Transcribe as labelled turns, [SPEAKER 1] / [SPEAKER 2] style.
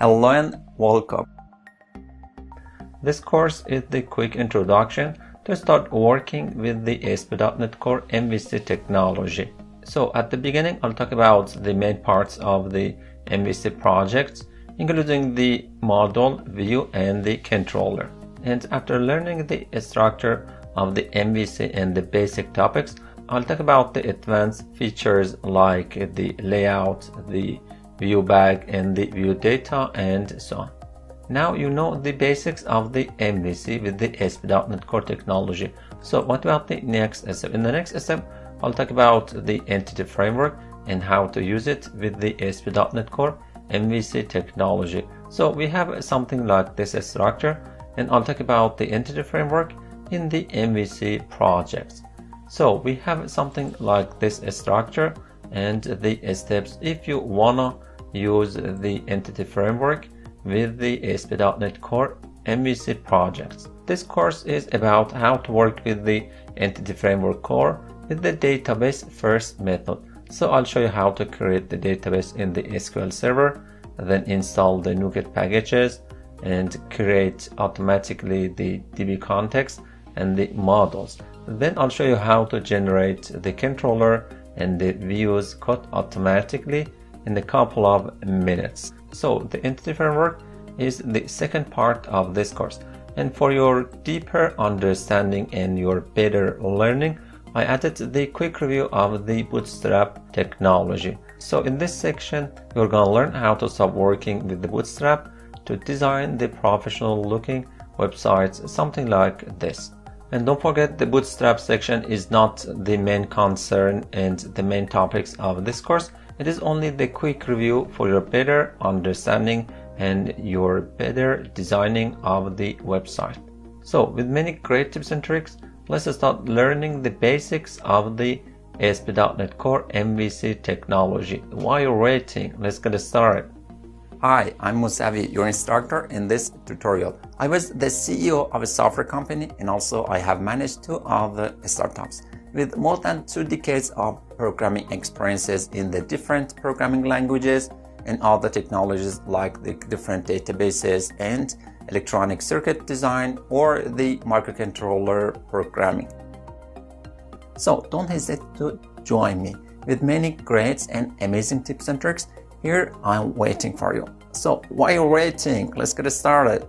[SPEAKER 1] Hello and welcome. This course is the quick introduction to start working with the ASP.NET Core MVC technology. So at the beginning, I'll talk about the main parts of the MVC project, including the model, view, and the controller. And after learning the structure of the MVC and the basic topics, I'll talk about the advanced features like the layout, the view bag, and the view data, and so on. Now you know the basics of the MVC with the ASP.NET Core technology. So what about the next step? In the next step, I'll talk about the entity framework and how to use it with the ASP.NET Core MVC technology. So we have something like this structure, and I'll talk about the entity framework in the MVC projects. So we have something like this structure and the steps if you wanna use the entity framework with the ASP.NET Core MVC projects. This course is about how to work with the entity framework core with the database first method. So I'll show you how to create the database in the SQL Server, then install the NuGet packages and create automatically the DB context and the models. Then I'll show you how to generate the controller and the views code automatically in a couple of minutes. So the entity framework is the second part of this course. And for your deeper understanding and your better learning, I added the quick review of the Bootstrap technology. So in this section, you're gonna learn how to start working with the Bootstrap to design the professional looking websites, something like this. And don't forget, the Bootstrap section is not the main concern and the main topics of this course. It is only the quick review for your better understanding and your better designing of the website. So with many great tips and tricks, let's start learning the basics of the ASP.NET Core MVC technology. While you're waiting, let's get started.
[SPEAKER 2] Hi, I'm Musavi, your instructor in this tutorial. I was the CEO of a software company, and also I have managed 2 other startups. With more than 2 decades of programming experiences in the different programming languages and other technologies like the different databases and electronic circuit design or the microcontroller programming. So don't hesitate to join me with many great and amazing tips and tricks. Here I'm waiting for you. So while you're waiting, let's get started.